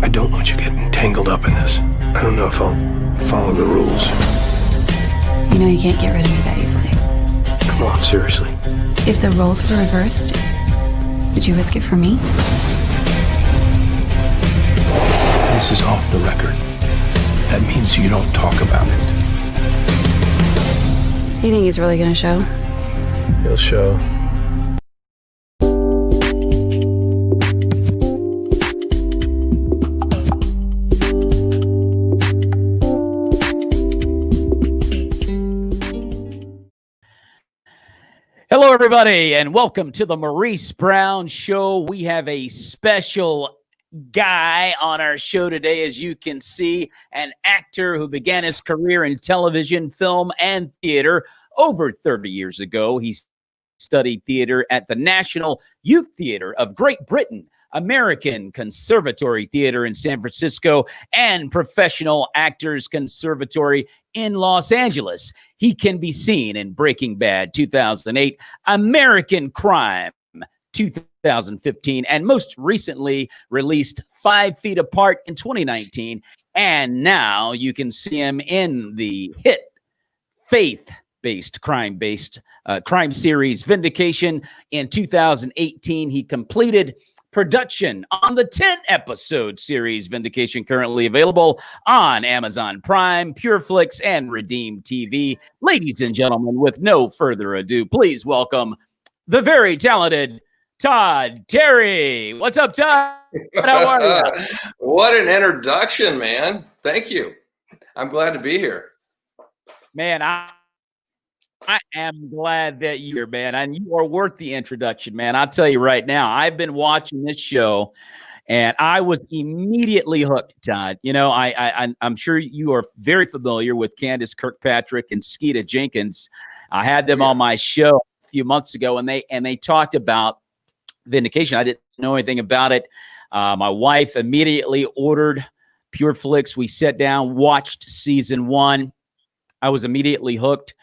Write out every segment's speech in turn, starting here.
I don't want you getting tangled up in this. I don't know if I'll follow the rules. You know you can't get rid of me that easily. Come on, seriously. If the roles were reversed, would you risk it for me? This is off the record. That means you don't talk about it. You think he's really gonna show? He'll show. Hello, everybody, and welcome to the Maurice Brown Show. We have a special guy on our show today, as you can see, an actor who began his career in television, film, and theater over 30 years ago. He studied theater at the National Youth Theater of Great Britain, American Conservatory Theater in San Francisco, and Professional Actors Conservatory in Los Angeles. He can be seen in Breaking Bad 2008, American Crime 2015, and most recently released 5 Feet Apart in 2019. And now you can see him in the hit faith-based crime series Vindication. In 2018, he completed production on the 10-episode series Vindication, currently available on Amazon Prime, PureFlix, and Redeem TV. Ladies and gentlemen, with no further ado, please welcome the very talented Todd Terry. What's up, Todd? How are you? What an introduction, man. Thank you. I'm glad to be here. Man, I am glad that you're here, man, and you are worth the introduction, man. I'll tell you right now, I've been watching this show, and I was immediately hooked, Todd. You know, I'm sure you are very familiar with Candace Kirkpatrick and Skeeta Jenkins. I had them on my show a few months ago, and they talked about Vindication. I didn't know anything about it. My wife immediately ordered PureFlix. We sat down, watched season 1. I was immediately hooked.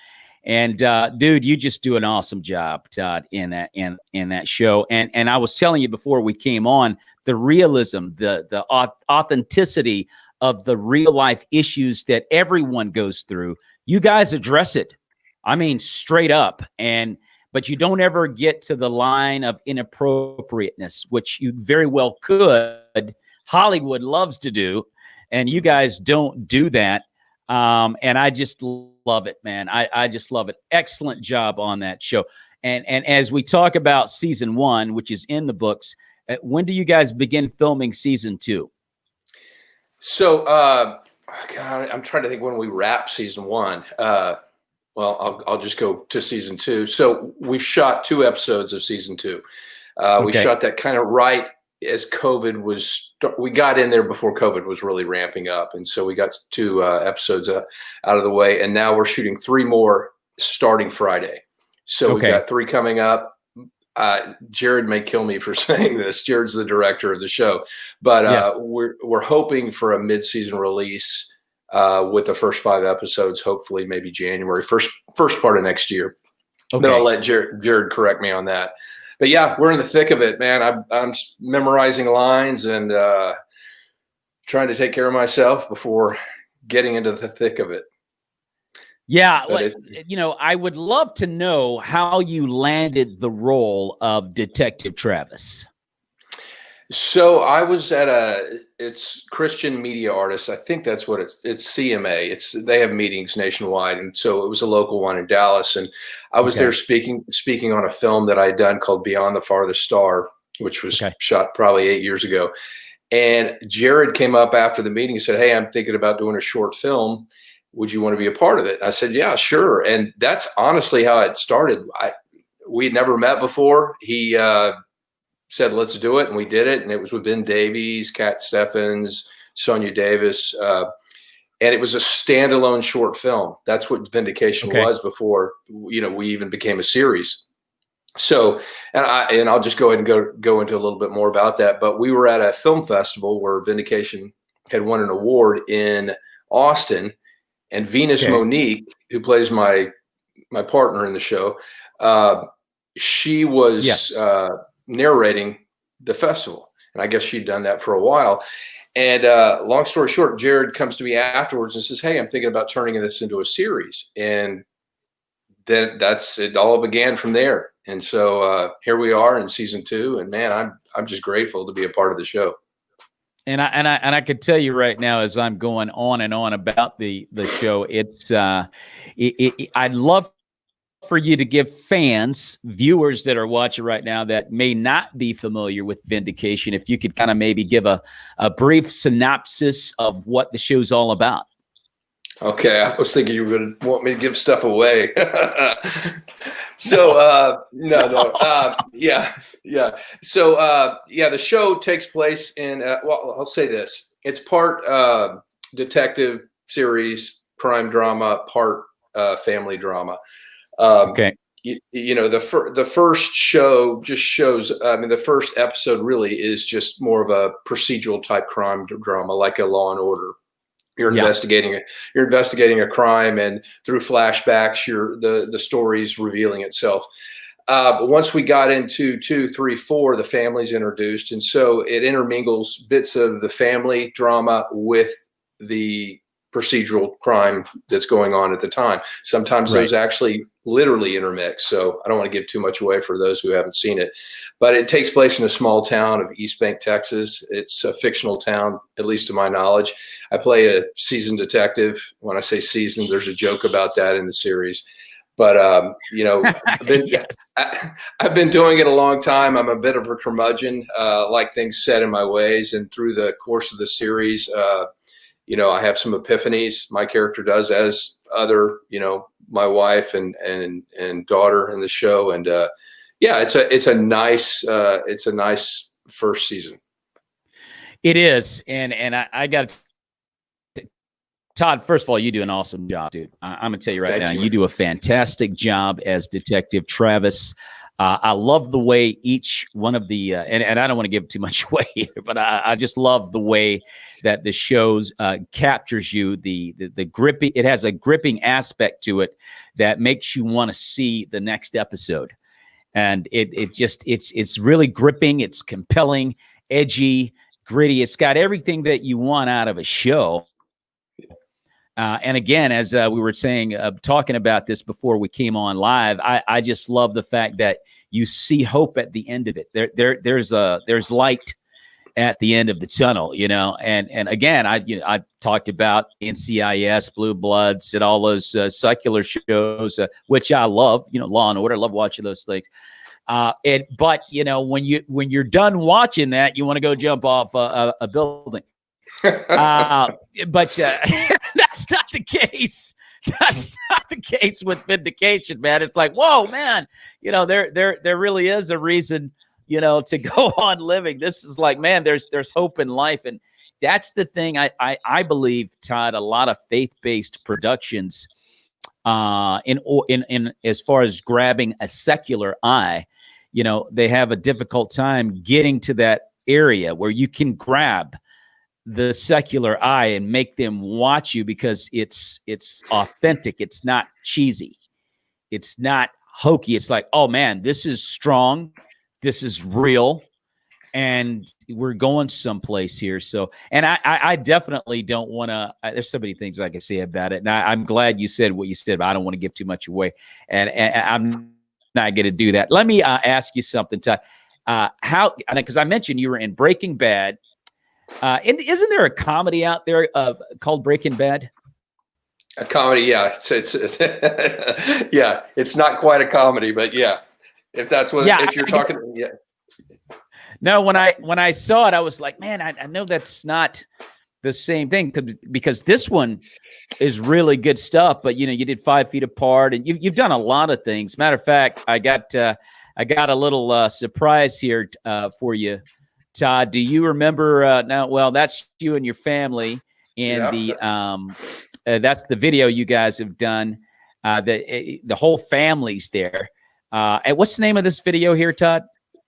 And dude, you just do an awesome job, Todd, in that show. And I was telling you before we came on, the realism, the authenticity of the real life issues that everyone goes through. You guys address it. I mean, straight up. But you don't ever get to the line of inappropriateness, which you very well could. Hollywood loves to do, and you guys don't do that. And I just love it, man. I just love it. Excellent job on that show. And as we talk about season 1, which is in the books, when do you guys begin filming season 2? So, God, I'm trying to think when we wrap season 1. Well, I'll just go to season 2. So we've shot 2 episodes of season 2. We shot that kind of right as COVID was, we got in there before COVID was really ramping up. And so we got 2 episodes out of the way. And now we're shooting 3 more starting Friday. So we've got 3 coming up. Jared may kill me for saying this. Jared's the director of the show. But we're hoping for a mid-season release with the first 5 episodes, hopefully maybe January, first part of next year. Then I'll let Jared correct me on that. But yeah, we're in the thick of it, man. I'm memorizing lines and trying to take care of myself before getting into the thick of it. Yeah, I would love to know how you landed the role of Detective Travis. So I was at it's Christian Media Artists. I think that's what it's CMA. They have meetings nationwide. And so it was a local one in Dallas. And I was there speaking on a film that I had done called Beyond the Farthest Star, which was shot probably 8 years ago. And Jared came up after the meeting and said, "Hey, I'm thinking about doing a short film. Would you want to be a part of it?" I said, "Yeah, sure." And that's honestly how it started. We had never met before. He said, "Let's do it." And we did it. And it was with Ben Davies, Kat Steffens, Sonia Davis. And it was a standalone short film. That's what Vindication was before, we even became a series. So, and I'll just go ahead and go into a little bit more about that. But we were at a film festival where Vindication had won an award in Austin, and Venus Monique, who plays my partner in the show, she was narrating the festival, and I guess she'd done that for a while. And long story short, Jared comes to me afterwards and says, "Hey, I'm thinking about turning this into a series." And then it all began from there. And so here we are in season 2. And man, I'm just grateful to be a part of the show. And I could tell you right now, as I'm going on and on about the show, I'd love for you to give fans, viewers that are watching right now that may not be familiar with Vindication, if you could kind of maybe give a brief synopsis of what the show's all about. Okay, I was thinking you were going to want me to give stuff away. So yeah. So the show takes place in well, I'll say this: it's part detective series, crime drama, part family drama. Okay. You know, the first show just shows. I mean, the first episode really is just more of a procedural type crime drama, like a Law and Order. You're investigating a crime, and through flashbacks, the story's revealing itself. But once we got into 2, 3, 4, the family's introduced, and so it intermingles bits of the family drama with the procedural crime that's going on at the time. Sometimes those actually literally intermix. So I don't want to give too much away for those who haven't seen it, but it takes place in a small town of East Bank, Texas. It's a fictional town, at least to my knowledge. I play a seasoned detective. When I say seasoned, there's a joke about that in the series. But, you know, I've been doing it a long time. I'm a bit of a curmudgeon, like things set in my ways. And through the course of the series, you know, I have some epiphanies. My character does, as other, you know, my wife and daughter in the show. And it's a nice first season. It is. And I got to, Todd, first of all, you do an awesome job, dude. I'm going to tell you right now, you do a fantastic job as Detective Travis. I love the way each one of the, and I don't want to give too much away either, but I just love the way that the show captures you. The gripping, it has a gripping aspect to it that makes you want to see the next episode. And it's really gripping. It's compelling, edgy, gritty. It's got everything that you want out of a show. And again, as we were saying, talking about this before we came on live, I just love the fact that you see hope at the end of it. There's light at the end of the tunnel, you know. And again, I talked about NCIS, Blue Bloods, and all those secular shows, which I love. You know, Law and Order. I love watching those things. But you know, when you're done watching that, you want to go jump off a building. But that's not the case. That's not the case with Vindication, man. It's like, whoa, man, you know, there really is a reason, you know, to go on living. This is like, man, there's hope in life. And that's the thing I believe, Todd, a lot of faith-based productions in as far as grabbing a secular eye, you know, they have a difficult time getting to that area where you can grab the secular eye and make them watch you, because it's authentic. It's not cheesy. It's not hokey. It's like, oh man, this is strong. This is real. And we're going someplace here. So, and I definitely don't want to, there's so many things I can say about it. And I'm glad you said what you said, but I don't want to give too much away. And I'm not going to do that. Let me ask you something, Todd. Because I mentioned you were in Breaking Bad. And isn't there a comedy out there called Breaking Bad? A comedy, yeah. It's yeah. It's not quite a comedy, but yeah. If that's what, if you're talking, yeah. No, when I saw it, I was like, man, I know that's not the same thing, because this one is really good stuff. But you know, you did 5 Feet Apart, and you've done a lot of things. Matter of fact, I got a little surprise here for you, Todd. Do you remember now? Well, that's you and your family, and that's the video you guys have done. The whole family's there. And what's the name of this video here, Todd?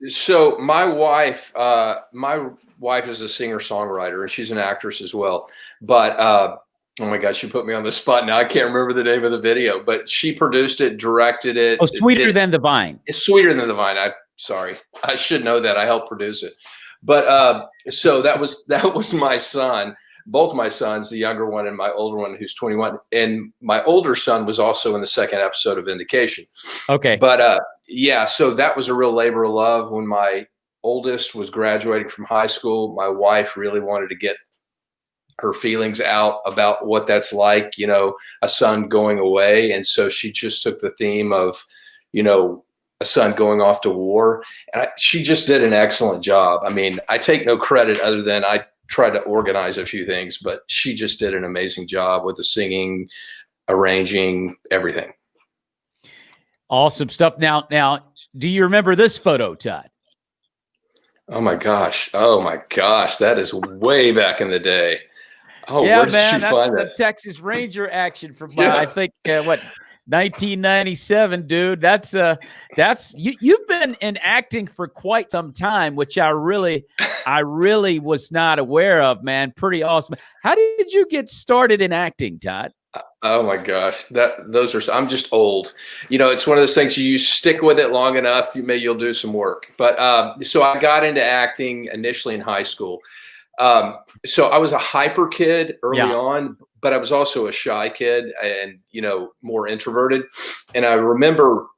So my wife is a singer-songwriter, and she's an actress as well. But oh my gosh, you put me on the spot now. I can't remember the name of the video, but she produced it, directed it. Oh, Sweeter Than the Vine. It's Sweeter Than the Vine. Sorry, I should know that. I helped produce it. But so that was my son, both my sons, the younger one and my older one who's 21. And my older son was also in the second episode of Vindication. Okay. But yeah, so that was a real labor of love. When my oldest was graduating from high school, my wife really wanted to get her feelings out about what that's like, a son going away. And so she just took the theme of, a son going off to war. And she just did an excellent job. I mean, I take no credit other than I tried to organize a few things, but she just did an amazing job with the singing, arranging, everything. Awesome stuff. Now, do you remember this photo, Todd? Oh my gosh. That is way back in the day. Oh, yeah, where did man, you find that? Texas Ranger action from I think 1997, dude. That's you've been in acting for quite some time, which I really was not aware of, man. Pretty awesome. How did you get started in acting, Todd? Oh my gosh, I'm just old. It's one of those things you stick with it long enough, you'll do some work. But so I got into acting initially in high school. So I was a hyper kid early on, but I was also a shy kid and, more introverted. And I remember,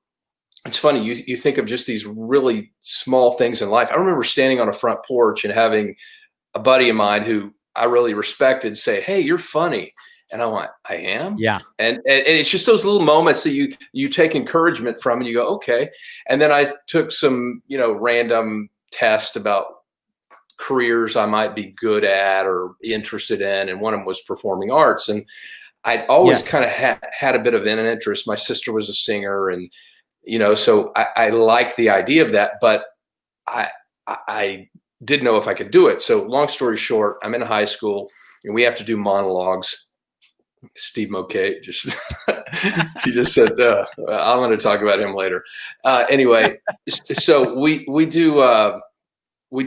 it's funny, you think of just these really small things in life. I remember standing on a front porch and having a buddy of mine who I really respected say, "Hey, you're funny." And I went, "I am?" Yeah. And it's just those little moments that you take encouragement from and you go, okay. And then I took some, random test about careers I might be good at or interested in. And one of them was performing arts. And I'd always kind of had a bit of an interest. My sister was a singer and, so I liked the idea of that, but I didn't know if I could do it. So long story short, I'm in high school and we have to do monologues. Steve Mokate he just said, I'm going to talk about him later. Anyway, so we do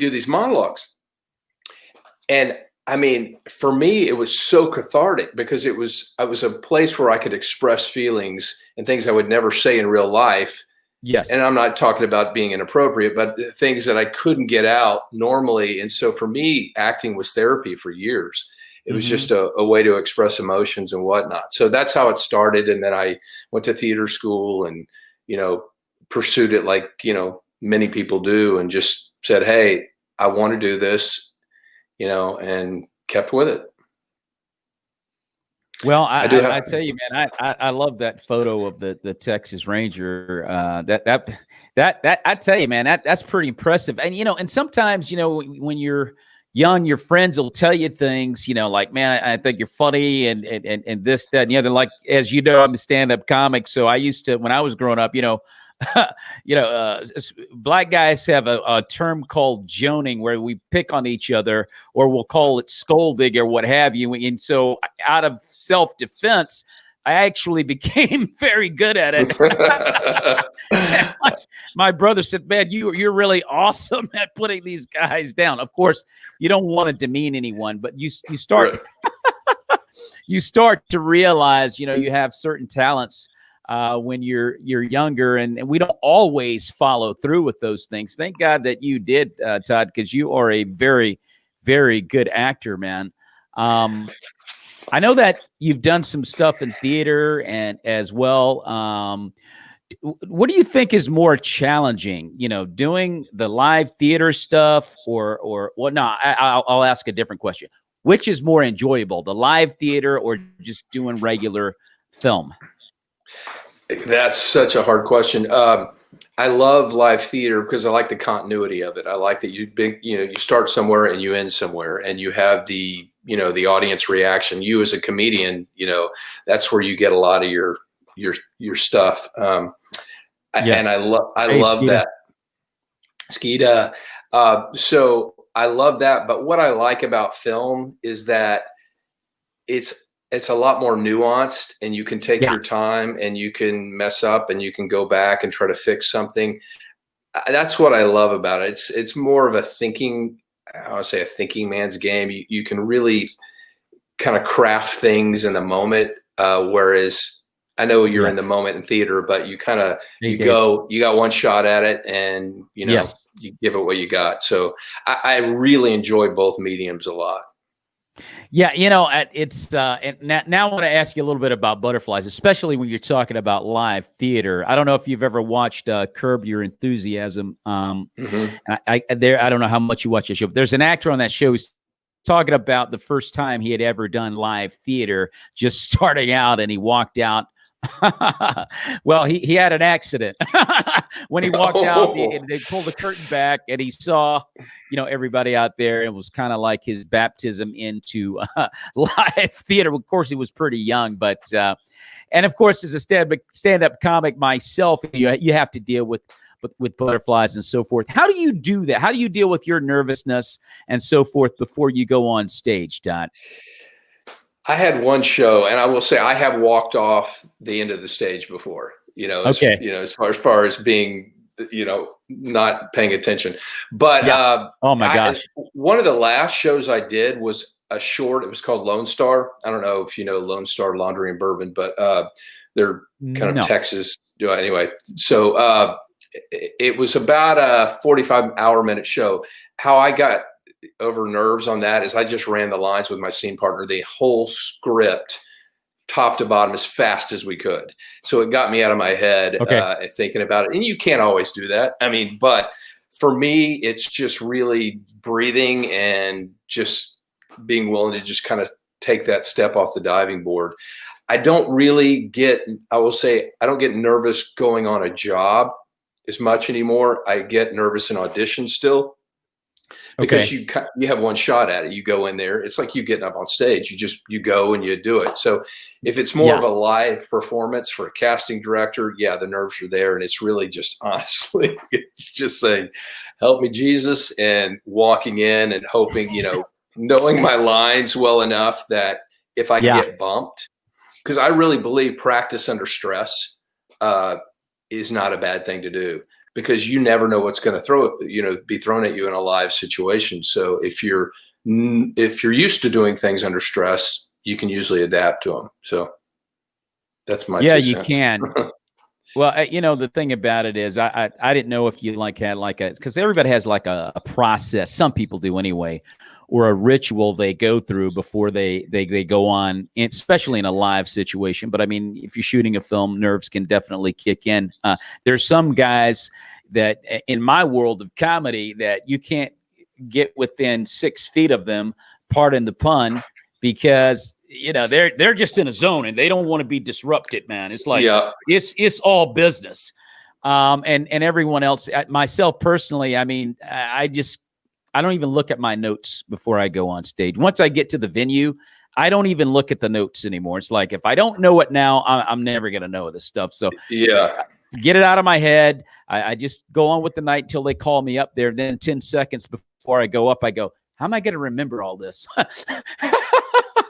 these monologues. And I mean, for me, it was so cathartic because I was a place where I could express feelings and things I would never say in real life. Yes. And I'm not talking about being inappropriate, but things that I couldn't get out normally. And so for me, acting was therapy for years. It was just a way to express emotions and whatnot. So that's how it started. And then I went to theater school and, pursued it like, many people do and just said, "Hey, I want to do this," and kept with it. Well, I tell you, man, I love that photo of the Texas Ranger. That I tell you, man, that's pretty impressive. And, and sometimes, when you're young, your friends will tell you things, like, "Man, I think you're funny," and this, that, and the other. Like, as you know, I'm a stand-up comic, so I used to, when I was growing up, black guys have a term called joning, where we pick on each other, or we'll call it scolding or what have you. And so, out of self-defense, I actually became very good at it. My brother said, "Man, you're really awesome at putting these guys down." Of course, you don't want to demean anyone, but you start you start to realize, you have certain talents when you're younger, and we don't always follow through with those things. Thank God that you did, Todd, because you are a very, very good actor, man. I know that you've done some stuff in theater and as well. What do you think is more challenging, doing the live theater stuff or what? No, I'll ask a different question. Which is more enjoyable, the live theater or just doing regular film? That's such a hard question. I love live theater because I like the continuity of it. I like that you start somewhere and you end somewhere, and you have the audience reaction. You as a comedian, that's where you get a lot of your stuff. And I love that. Skeeta. So I love that. But what I like about film is that it's a lot more nuanced, and you can take your time and you can mess up and you can go back and try to fix something. That's what I love about it. It's more of a thinking man's game. You can really kind of craft things in the moment. Whereas I know you're Yeah. in the moment in theater, but you kind of, you Dave. got one shot at it, and Yes. you give it what you got. So I really enjoy both mediums a lot. Yeah, it's and now I want to ask you a little bit about butterflies, especially when you're talking about live theater. I don't know if you've ever watched Curb Your Enthusiasm. Mhm. And I don't know how much you watch the show, but there's an actor on that show who's talking about the first time he had ever done live theater, just starting out, and he walked out. Well, he had an accident when he walked out. They pulled the curtain back, and he saw, everybody out there. It was kind of like his baptism into live theater. Of course, he was pretty young, but and of course, as a stand-up comic myself, you have to deal with butterflies and so forth. How do you do that? How do you deal with your nervousness and so forth before you go on stage, Todd? I had one show, and I will say I have walked off the end of the stage before. Okay. As far as being, not paying attention. But Yeah. Oh my gosh. one of the last shows I did was a short. It was called Lone Star. I don't know if you know Lone Star Laundry and Bourbon, but they're kind of No. Texas. Anyway, so it was about a 45-minute show. How I got over nerves on that is I just ran the lines with my scene partner, the whole script, top to bottom, as fast as we could. So it got me out of my head, and thinking about it. And you can't always do that. I mean, but for me, it's just really breathing and just being willing to just kind of take that step off the diving board. I don't get nervous going on a job as much anymore. I get nervous in auditions still, because you have one shot at it. You go in there. It's like you getting up on stage. You go and you do it. So if it's more of a live performance for a casting director, the nerves are there. And it's really just, honestly, it's just saying, help me, Jesus, and walking in and hoping, knowing my lines well enough that if I get bumped, because I really believe practice under stress is not a bad thing to do, because you never know what's going to be thrown at you in a live situation. So if you're used to doing things under stress, you can usually adapt to them. So that's my 2 cents. You can. Well, the thing about it is, I didn't know if you had because everybody has like a process. Some people do anyway, or a ritual they go through before they go on, especially in a live situation. But I mean, if you're shooting a film, nerves can definitely kick in. There's some guys that in my world of comedy that you can't get within 6 feet of them, pardon the pun, because they're just in a zone and they don't want to be disrupted, man. It's like it's all business. And everyone else, myself personally, I mean, I don't even look at my notes before I go on stage. Once I get to the venue, I don't even look at the notes anymore. It's like, if I don't know it now, I'm never going to know this stuff. So get it out of my head. I just go on with the night until they call me up there. Then 10 seconds before I go up, I go, how am I going to remember all this?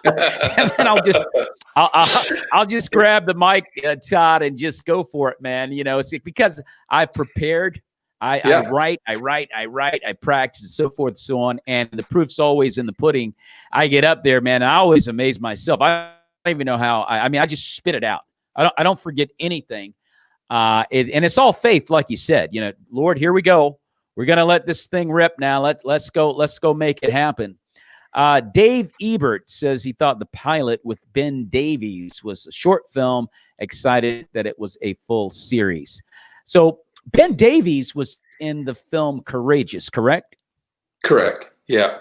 And then I'll just grab the mic, Todd, and just go for it, man. It's because I prepared. I write, I practice, and so forth and so on. And the proof's always in the pudding. I get up there, man, and I always amaze myself. I don't even know how. I just spit it out. I don't forget anything. And it's all faith, like you said. Lord, here we go. We're gonna let this thing rip now. Let's go make it happen. Dave Ebert says he thought the pilot with Ben Davies was a short film. Excited that it was a full series. So Ben Davies was in the film Courageous, correct? Correct. Yeah.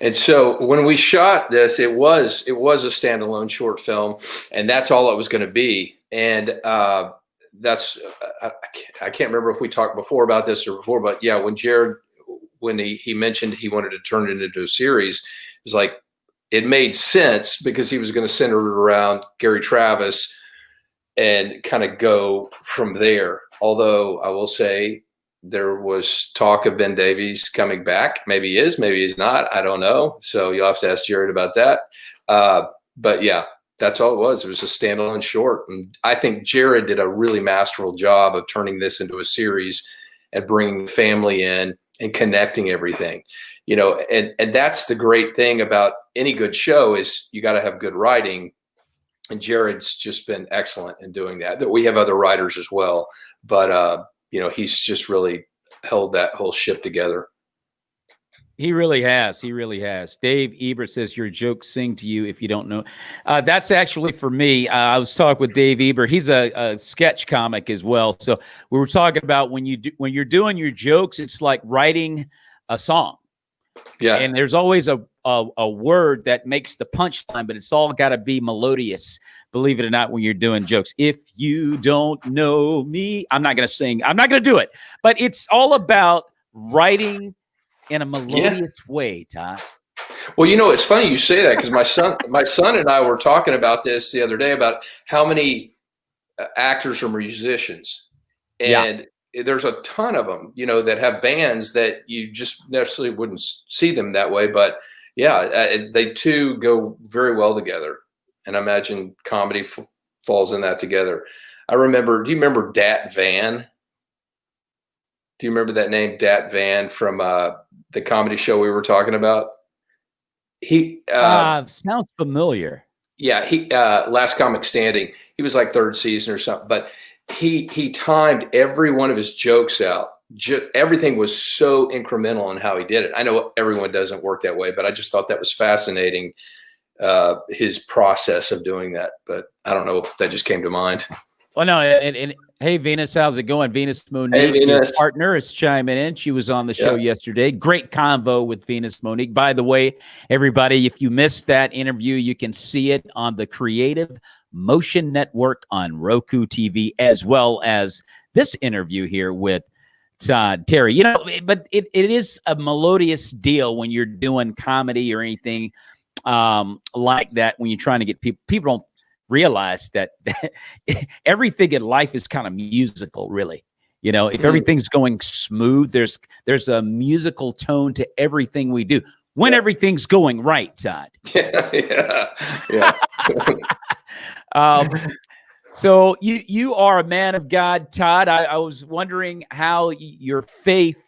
And so when we shot this, it was a standalone short film, and that's all it was going to be. And that's I can't remember if we talked before about this or before, but yeah, when he mentioned he wanted to turn it into a series, it was like, it made sense because he was going to center it around Gary Travis and kind of go from there. Although I will say there was talk of Ben Davies coming back. Maybe he is, maybe he's not. I don't know. So you'll have to ask Jared about that. But yeah, that's all it was. It was a standalone short. And I think Jared did a really masterful job of turning this into a series and bringing the family in and connecting everything, and that's the great thing about any good show is you got to have good writing. and Jared's just been excellent in doing that. That we have other writers as well, but he's just really held that whole ship together. He really has. He really has. Dave Ebert says your jokes sing to you if you don't know. That's actually for me. I was talking with Dave Ebert. He's a sketch comic as well. So we were talking about when you're doing your jokes, it's like writing a song. Yeah. And there's always a word that makes the punchline, but it's all got to be melodious. Believe it or not, when you're doing jokes. If you don't know me, I'm not going to sing. I'm not going to do it. But it's all about writing in a melodious way, Todd. Well, it's funny you say that because my son and I were talking about this the other day about how many actors are musicians, and there's a ton of them, that have bands that you just necessarily wouldn't see them that way. But they too go very well together, and I imagine comedy falls in that together. Do you remember Dat Van? Do you remember that name, Dat Van, from the comedy show we were talking about? He sounds familiar. Yeah, he Last Comic Standing. He was like third season or something, but he timed every one of his jokes out. Everything was so incremental in how he did it. I know everyone doesn't work that way, but I just thought that was fascinating, his process of doing that. But I don't know, that just came to mind. Well, no, and hey, Venus, how's it going? Venus Monique, hey, Venus. Your partner, is chiming in. She was on the show yesterday. Great convo with Venus Monique. By the way, everybody, if you missed that interview, you can see it on the Creative Motion Network on Roku TV, as well as this interview here with Todd Terry. But it is a melodious deal when you're doing comedy or anything like that. When you're trying to get people don't realize that everything in life is kind of musical, really. If everything's going smooth, there's a musical tone to everything we do when everything's going right, Todd. Yeah. So you are a man of God, Todd. I was wondering how your faith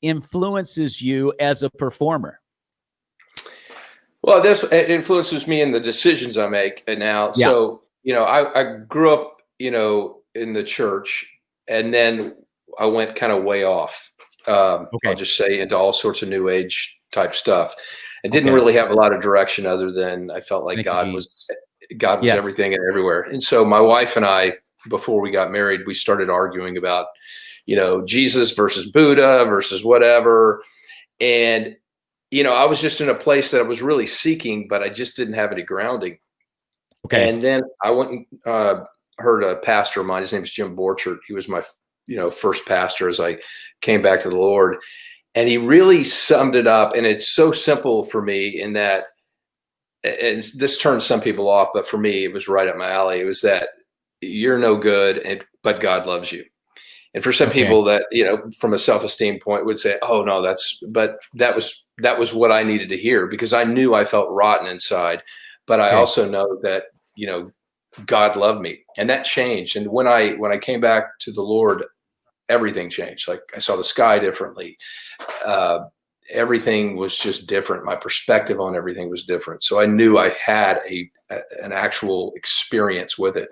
influences you as a performer. Well, it influences me in the decisions I make now. Yeah. So, I grew up, in the church, and then I went kind of way off. I'll just say into all sorts of new age type stuff, and didn't really have a lot of direction other than I felt like God was everything and everywhere. And so my wife and I, before we got married, we started arguing about, Jesus versus Buddha versus whatever. And I was just in a place that I was really seeking, but I just didn't have any grounding. Okay. And then I went and heard a pastor of mine. His name is Jim Borchert. He was my, first pastor as I came back to the Lord. And he really summed it up. And it's so simple for me in that, and this turns some people off, but for me, it was right up my alley. It was that you're no good, but God loves you. And for some people that, from a self-esteem point would say, oh no, but that was what I needed to hear, because I knew I felt rotten inside, but I also know that, God loved me, and that changed. And when I came back to the Lord, everything changed. Like I saw the sky differently. Everything was just different. My perspective on everything was different. So I knew I had an actual experience with it.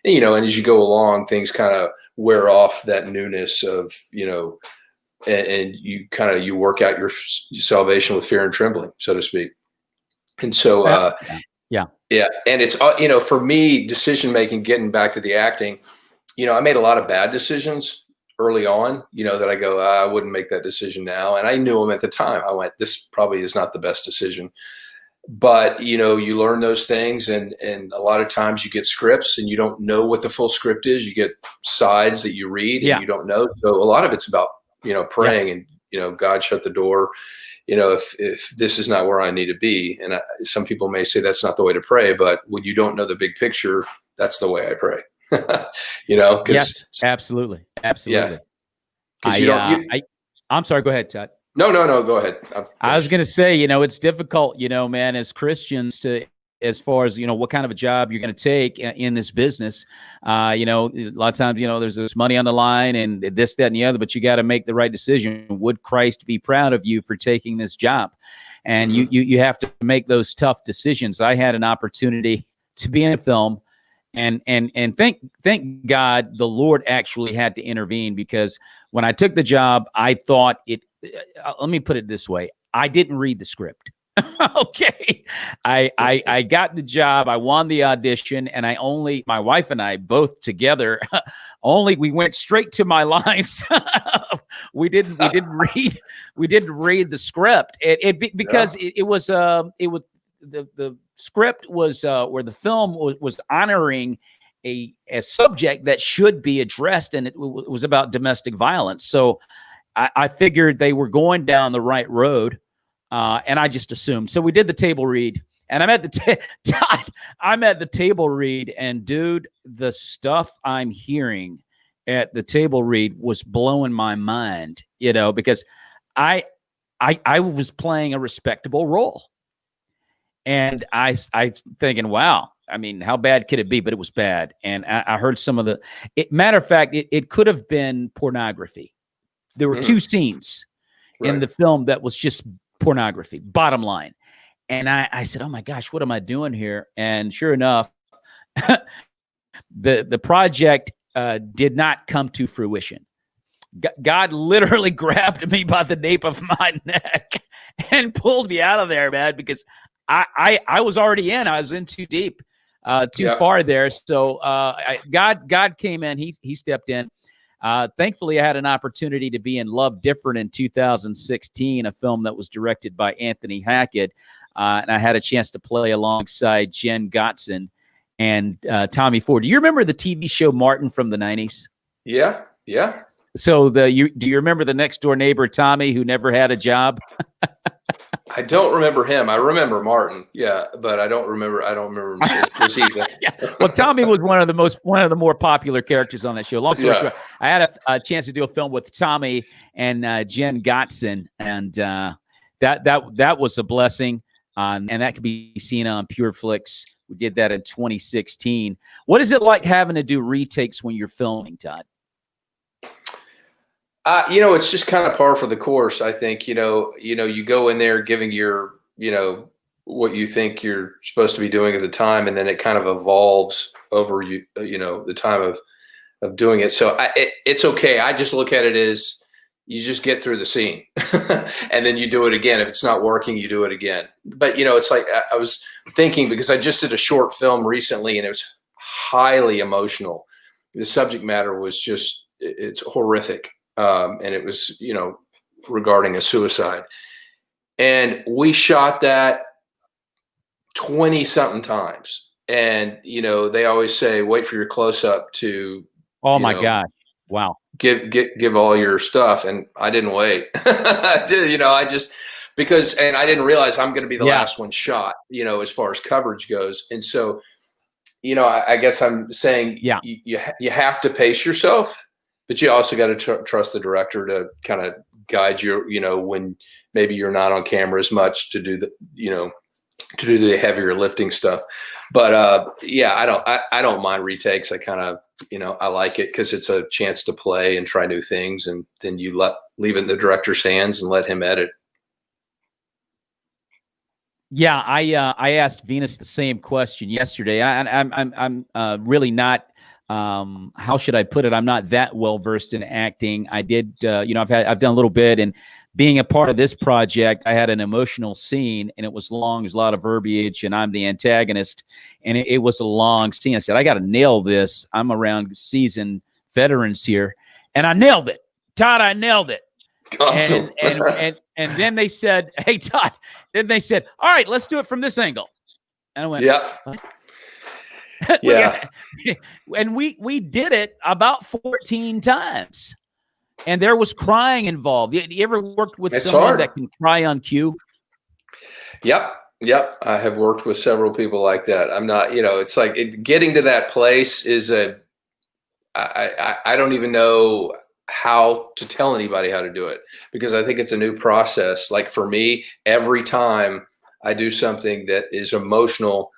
And as you go along, things kind of wear off that newness of, and you work out your salvation with fear and trembling, so to speak. And so, and it's, for me, decision-making, getting back to the acting, I made a lot of bad decisions early on, that I go, I wouldn't make that decision now. And I knew them at the time. I went, this probably is not the best decision. But, you learn those things, and a lot of times you get scripts and you don't know what the full script is. You get sides that you read and you don't know. So a lot of it's about, praying and, God, shut the door, if this is not where I need to be. And some people may say that's not the way to pray, but when you don't know the big picture, that's the way I pray. Yes, absolutely. Absolutely. I'm sorry. Go ahead, Todd. No, go ahead. I was going to say, it's difficult, man, as Christians as far as, what kind of a job you're going to take in this business. A lot of times, there's this money on the line and this, that, and the other, but you got to make the right decision. Would Christ be proud of you for taking this job? And you have to make those tough decisions. I had an opportunity to be in a film. And thank God the Lord actually had to intervene, because when I took the job, I thought it, let me put it this way. I didn't read the script. Okay. I got the job. I won the audition, and my wife and I both together, we went straight to my lines. we didn't read the script. Because it was the script was where the film was honoring a subject that should be addressed, and it was about domestic violence. So I figured they were going down the right road, and I just assumed. So we did the table read, and I'm at the table read, and dude, the stuff I'm hearing at the table read was blowing my mind, because I was playing a respectable role. And I thinking, wow, I mean, how bad could it be? But it was bad. And I heard some of matter of fact, it could have been pornography. There were two scenes in the film that was just pornography, bottom line. And I said, oh my gosh, what am I doing here? And sure enough, the project did not come to fruition. God literally grabbed me by the nape of my neck and pulled me out of there, man, because I was already in. I was in too deep, too far there. So God came in. He stepped in. Thankfully, I had an opportunity to be in Love Different in 2016, a film that was directed by Anthony Hackett. And I had a chance to play alongside Jen Gotzon and Tommy Ford. Do you remember the TV show Martin from the 90s? Yeah, yeah. So do you remember the next door neighbor, Tommy, who never had a job? I don't remember him. I remember Martin. Yeah, but I don't remember him. Was he Well, Tommy was one of the more popular characters on that show. Long story short, I had a chance to do a film with Tommy and Jen Gotzon, and that was a blessing. And that can be seen on PureFlix. We did that in 2016. What is it like having to do retakes when you're filming, Todd? It's just kind of par for the course. I think, you go in there giving your, what you think you're supposed to be doing at the time, and then it kind of evolves over the time of doing it. So it's okay. I just look at it as you just get through the scene and then you do it again. If it's not working, you do it again. But, it's like I was thinking, because I just did a short film recently, and it was highly emotional. The subject matter was it's horrific. And it was, regarding a suicide. And we shot that 20 something times. And, they always say, wait for your close up to, oh my God. Wow. Give all your stuff. And I didn't wait. I did, because I didn't realize I'm going to be the last one shot, as far as coverage goes. And so, I guess I'm saying you have to pace yourself. But you also got to trust the director to kind of guide you, when maybe you're not on camera as much to do the heavier lifting stuff. But I don't mind retakes. I kind of, I like it because it's a chance to play and try new things, and then you leave it in the director's hands and let him edit. Yeah, I asked Venus the same question yesterday. I'm really not. How should I put it? I'm not that well versed in acting. I did, I've done a little bit, and being a part of this project, I had an emotional scene, and it was long. There's a lot of verbiage, and I'm the antagonist, and it was a long scene. I said, I got to nail this. I'm around seasoned veterans here, and I nailed it. Todd, I nailed it. Awesome. And then they said, hey, Todd, then they said, all right, let's do it from this angle. And I went, yeah. What? Yeah. And we did it about 14 times, and there was crying involved. You ever worked with someone that can cry on cue? Yep. I have worked with several people like that. I'm not, it's like getting to that place is I don't even know how to tell anybody how to do it, because I think it's a new process. Like for me, every time I do something that is emotional,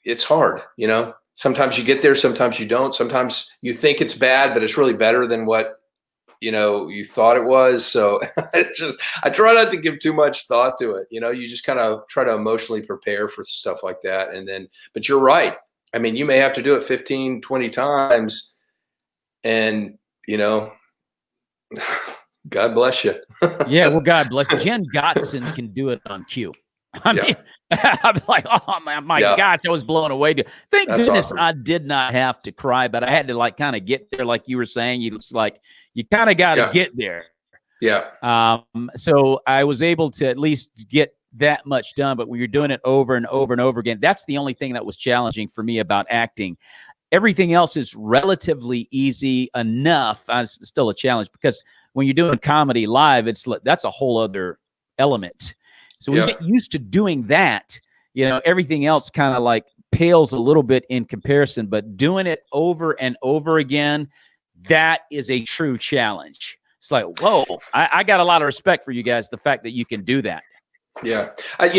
it's hard, Sometimes you get there, sometimes you don't. Sometimes you think it's bad, but it's really better than what you thought it was. So I try not to give too much thought to it. You just kind of try to emotionally prepare for stuff like that. But you're right. I mean, you may have to do it 15, 20 times, and God bless you. Yeah, well, God bless. Jen Gottson can do it on cue. I mean, I'm like, oh my gosh, I was blown away. Thank That's goodness awesome. I did not have to cry, but I had to like kind of get there, like you were saying. It's like you kind of got to get there. Yeah. So I was able to at least get that much done. But when you're doing it over and over and over again, that's the only thing that was challenging for me about acting. Everything else is relatively easy enough. It's still a challenge because when you're doing comedy live, that's a whole other element. So when you get used to doing that, everything else kind of like pales a little bit in comparison, but doing it over and over again, that is a true challenge. It's like, whoa, I got a lot of respect for you guys. The fact that you can do that. Yeah.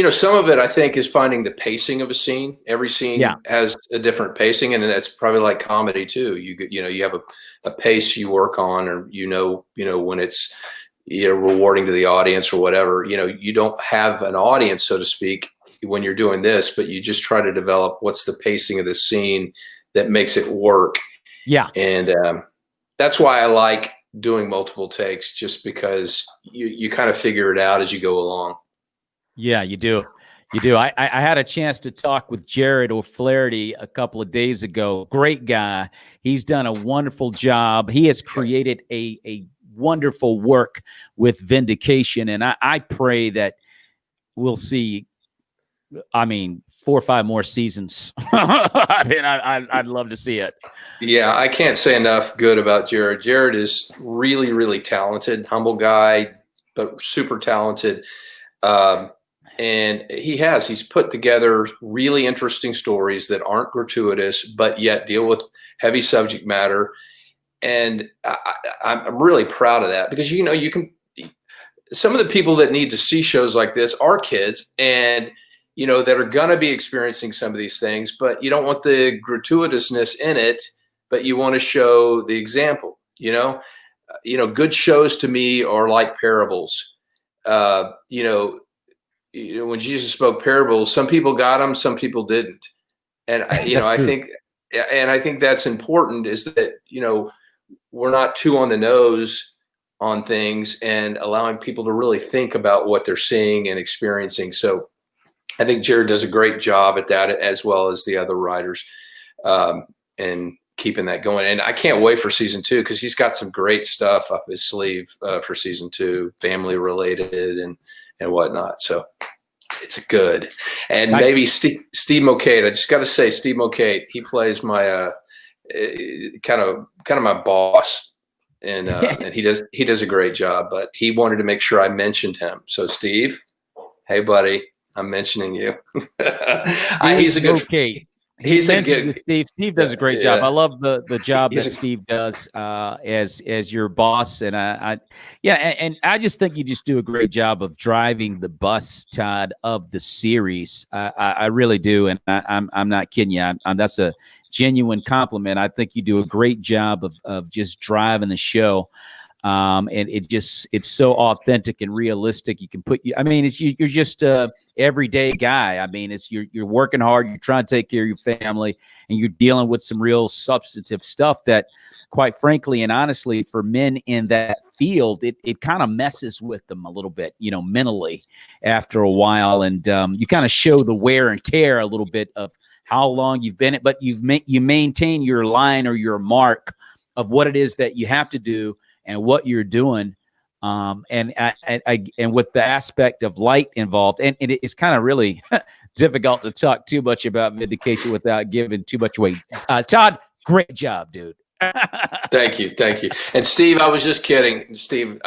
Some of it I think is finding the pacing of a scene. Every scene has a different pacing, and that's probably like comedy too. You have a pace you work on, or when it's rewarding to the audience or whatever. You don't have an audience, so to speak, when you're doing this, but you just try to develop what's the pacing of the scene that makes it work. Yeah. And that's why I like doing multiple takes, just because you kind of figure it out as you go along. Yeah, you do. You do. I had a chance to talk with Jared O'Flaherty a couple of days ago. Great guy. He's done a wonderful job. He has created a wonderful work with Vindication, and I pray that we'll see, 4 or 5 more seasons. I'd love to see it. Yeah, I can't say enough good about Jared. Jared is really, really talented, humble guy, but super talented. And he's put together really interesting stories that aren't gratuitous, but yet deal with heavy subject matter. And I'm really proud of that, because, some of the people that need to see shows like this are kids, and, that are going to be experiencing some of these things, but you don't want the gratuitousness in it, but you want to show the example. Good shows to me are like parables. When Jesus spoke parables, some people got them, some people didn't. And I think that's important, is that, we're not too on the nose on things, and allowing people to really think about what they're seeing and experiencing. So I think Jared does a great job at that, as well as the other writers, and keeping that going. And I can't wait for season 2, because he's got some great stuff up his sleeve for season 2, family related and whatnot. So it's good. And maybe Steve Mocate. I just got to say, Steve Mocate, he plays my kind of my boss, and he does a great job. But he wanted to make sure I mentioned him. So Steve, hey buddy, I'm mentioning you. He's a good. Okay. He's a good. Steve does a great job. I love the job that Steve does as your boss, and and I just think you just do a great job of driving the bus, Todd, of the series. I really do, and I'm not kidding you. That's a genuine compliment. I think you do a great job of just driving the show. And it's so authentic and realistic. You can you're just a everyday guy. You're working hard, you're trying to take care of your family, and you're dealing with some real substantive stuff that, quite frankly and honestly, for men in that field, it kind of messes with them a little bit, mentally after a while. And you kind of show the wear and tear a little bit of how long you've been it, but you maintain your line or your mark of what it is that you have to do and what you're doing, and with the aspect of light involved, and it's kind of really difficult to talk too much about Vindication without giving too much away. Todd, great job, dude. Thank you. And Steve, I was just kidding. Steve,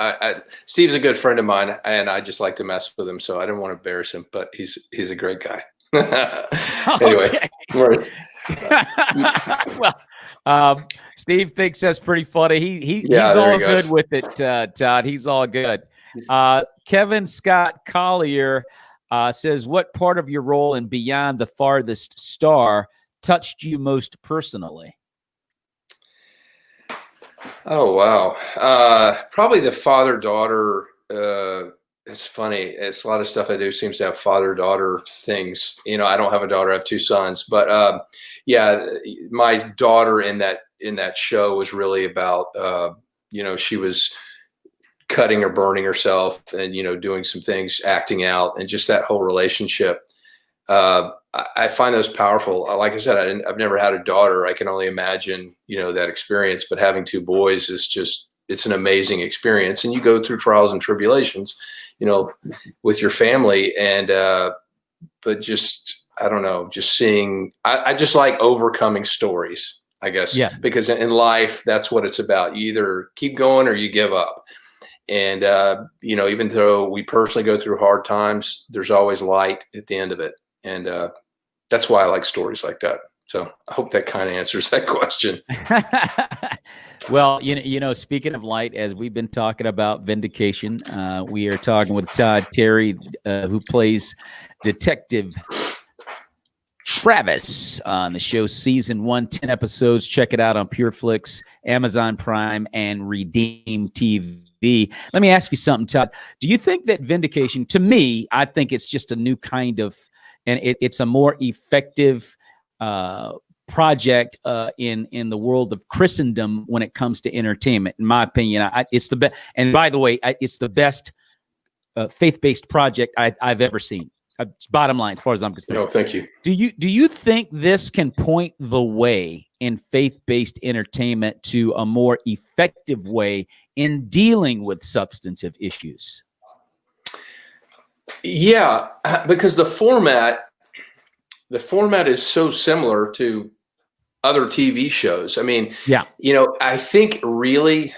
Steve's a good friend of mine, and I just like to mess with him, so I didn't want to embarrass him. But he's a great guy. Anyway, well, Steve thinks that's pretty funny. He's all good with it, Todd. He's all good. Kevin Scott Collier says, what part of your role in Beyond the Farthest Star touched you most personally? Oh, wow. Probably the father-daughter. It's funny. It's a lot of stuff I do seems to have father-daughter things. I don't have a daughter. I have two sons. But yeah, my daughter in that show was really about, she was cutting or burning herself and, doing some things, acting out, and just that whole relationship. I find those powerful. Like I said, I've never had a daughter. I can only imagine, that experience. But having two boys is it's an amazing experience. And you go through trials and tribulations, with your family. And but just I don't know, just seeing. I just like overcoming stories, I guess, Yeah. because in life that's what it's about. You either keep going or you give up. And even though we personally go through hard times, there's always light at the end of it. And that's why I like stories like that. So I hope that kind of answers that question. Well, speaking of light, as we've been talking about Vindication, we are talking with Todd Terry, who plays Detective Travis on the show. Season 1, 10 episodes. Check it out on PureFlix, Amazon Prime, and Redeem TV. Let me ask you something, Todd. Do you think that Vindication, to me, I think it's just a new kind of, and it's a more effective project in the world of Christendom when it comes to entertainment. In my opinion, it's the best. And by the way, it's the best faith-based project I've ever seen. Bottom line, as far as I'm concerned. No, thank you. Do you think this can point the way in faith-based entertainment to a more effective way in dealing with substantive issues? Yeah, because the format is so similar to other TV shows. I mean, Yeah. I think really,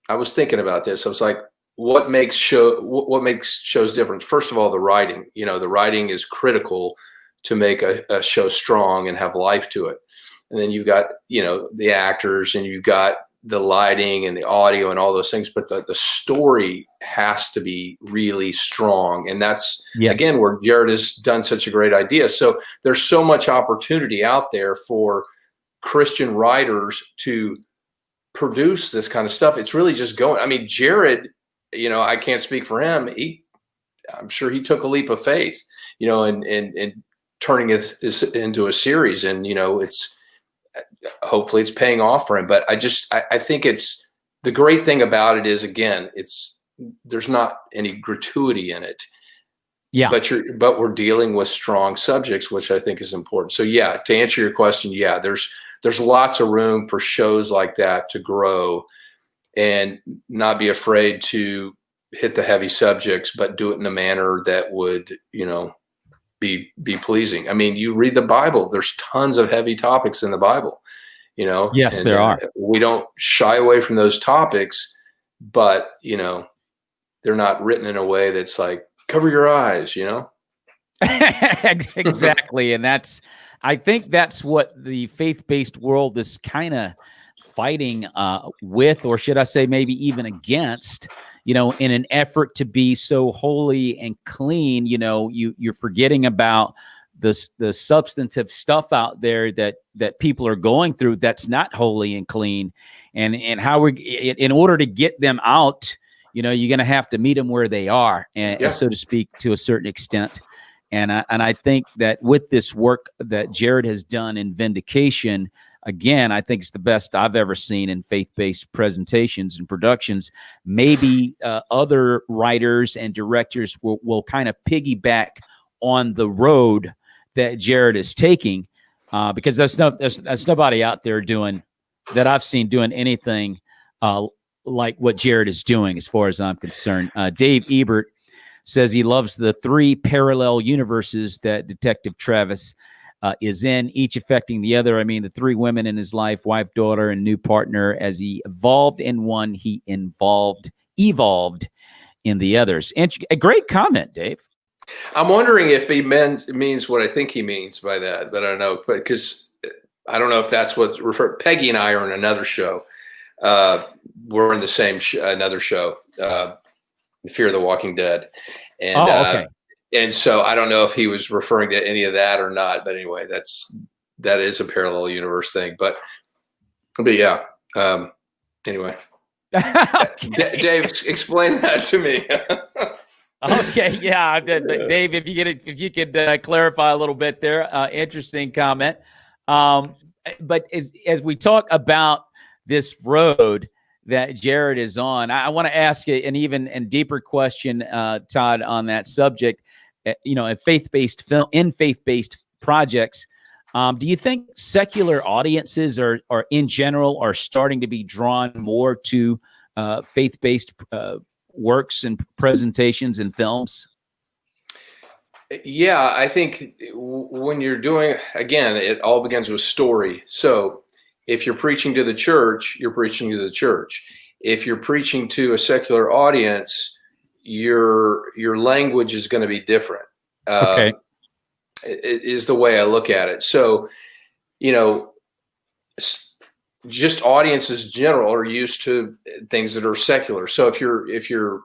I was thinking about this. I was like, what makes shows different? First of all, the writing. The writing is critical to make a show strong and have life to it. And then you've got, the actors, and you've got the lighting and the audio and all those things, but the story has to be really strong. And that's, again, where Jared has done such a great idea. So there's so much opportunity out there for Christian writers to produce this kind of stuff. It's really just going. I mean, Jared, I can't speak for him. I'm sure he took a leap of faith, and turning it into a series. And, hopefully it's paying off for him. But I think it's the great thing about it is, again, there's not any gratuity in it. Yeah. But we're dealing with strong subjects, which I think is important. So yeah, to answer your question, yeah, there's lots of room for shows like that to grow and not be afraid to hit the heavy subjects, but do it in a manner that would, be pleasing. I mean, you read the Bible, there's tons of heavy topics in the Bible, Yes, there are. We don't shy away from those topics, but, they're not written in a way that's like, cover your eyes, Exactly. And I think that's what the faith-based world is kind of fighting with, or should I say maybe even against, in an effort to be so holy and clean. You're forgetting about the substantive stuff out there that people are going through that's not holy and clean, and how in order to get them out, you're going to have to meet them where they are, and so to speak, to a certain extent. And I think that with this work that Jared has done in Vindication, again, I think it's the best I've ever seen in faith-based presentations and productions. Maybe other writers and directors will kind of piggyback on the road that Jared is taking, because there's nobody out there that I've seen doing anything like what Jared is doing, as far as I'm concerned. Dave Ebert says he loves the 3 parallel universes that Detective Travis is in, each affecting the other. I mean, the 3 women in his life, wife, daughter, and new partner. As he evolved in one, he evolved in the others. And a great comment, Dave. I'm wondering if he means what I think he means by that, but I don't know, because I don't know if that's what referred. Peggy and I are in another show. We're in the same another show, Fear of the Walking Dead, and okay. And so I don't know if he was referring to any of that or not. But anyway, that is a parallel universe thing. But yeah, Anyway, Okay. Dave, explain that to me. Okay, yeah, Dave, if you could clarify a little bit there, interesting comment. But as we talk about this road that Jared is on, I want to ask you an even and deeper question, Todd, on that subject. In faith-based projects, do you think secular audiences are in general are starting to be drawn more to faith-based works and presentations and films? Yeah, I think when you're doing, again, it all begins with story. So if you're preaching to the church, you're preaching to the church. If you're preaching to a secular audience, your language is going to be different. Okay. It is the way I look at it. So, just audiences in general are used to things that are secular. So if you're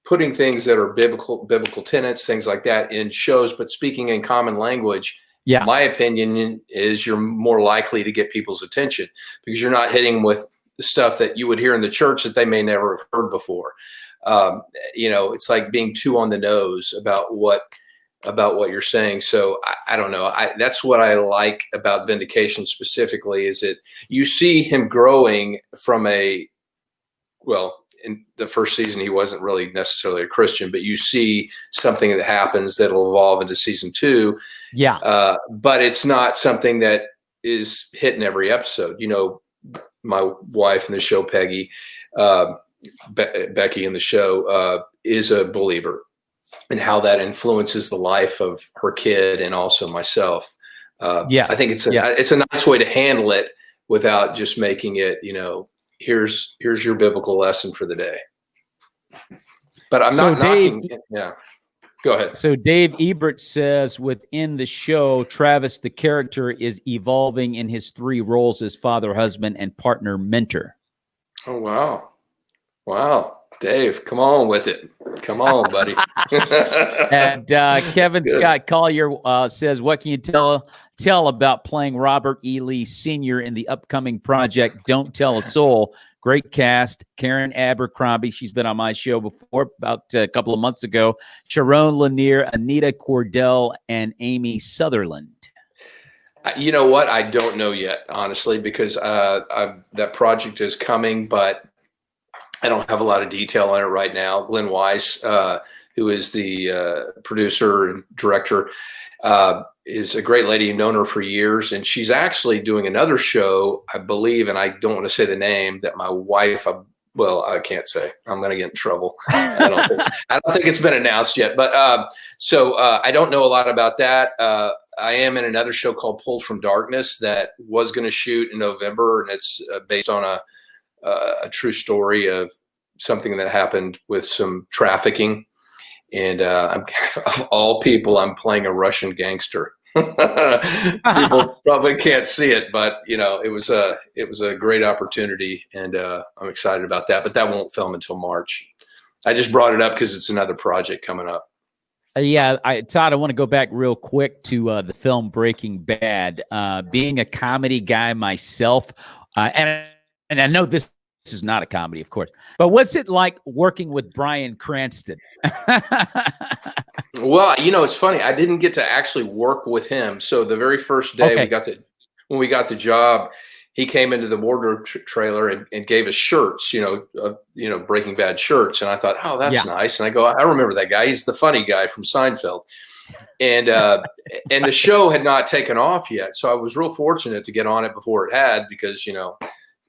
putting things that are biblical tenets, things like that in shows, but speaking in common language, Yeah. my opinion is you're more likely to get people's attention because you're not hitting with the stuff that you would hear in the church that they may never have heard before. It's like being too on the nose about what you're saying. So I don't know. That's what I like about Vindication specifically is that you see him growing from in the first season, he wasn't really necessarily a Christian, but you see something that happens that'll evolve into season 2. Yeah. But it's not something that is hitting every episode. My wife in the show, Peggy, Becky in the show, is a believer, and how that influences the life of her kid and also myself. Yes. I think it's a nice way to handle it without just making it, here's your biblical lesson for the day. But I'm not knocking. Yeah. Go ahead. So Dave Ebert says within the show, Travis, the character, is evolving in his 3 roles as father, husband, and partner mentor. Oh, wow. Wow. Dave, come on with it. Come on, buddy. And Kevin Scott Collier says, what can you tell about playing Robert E. Lee Sr. in the upcoming project, Don't Tell a Soul? Great cast. Karen Abercrombie, she's been on my show before, about a couple of months ago. Sharon Lanier, Anita Cordell, and Amy Sutherland. You know what? I don't know yet, honestly, because that project is coming, but I don't have a lot of detail on it right now. Glenn Weiss, who is the producer and director, is a great lady. I've known her for years, and she's actually doing another show, I believe, and I don't want to say the name, that my wife, I can't say. I'm going to get in trouble. I don't think it's been announced yet, but so I don't know a lot about that. I am in another show called Pulled from Darkness that was going to shoot in November, and it's based on a true story of something that happened with some trafficking. And of all people, I'm playing a Russian gangster. People probably can't see it, but it was a great opportunity, and I'm excited about that. But that won't film until March. I just brought it up because it's another project coming up. Todd, I want to go back real quick to the film Breaking Bad. Being a comedy guy myself, and I know this is not a comedy, of course, but what's it like working with Bryan Cranston? Well, it's funny. I didn't get to actually work with him. So the very first day when we got the job, he came into the wardrobe trailer and gave us shirts, Breaking Bad shirts. And I thought, oh, that's nice. And I go, I remember that guy. He's the funny guy from Seinfeld. And the show had not taken off yet. So I was real fortunate to get on it before it had, because,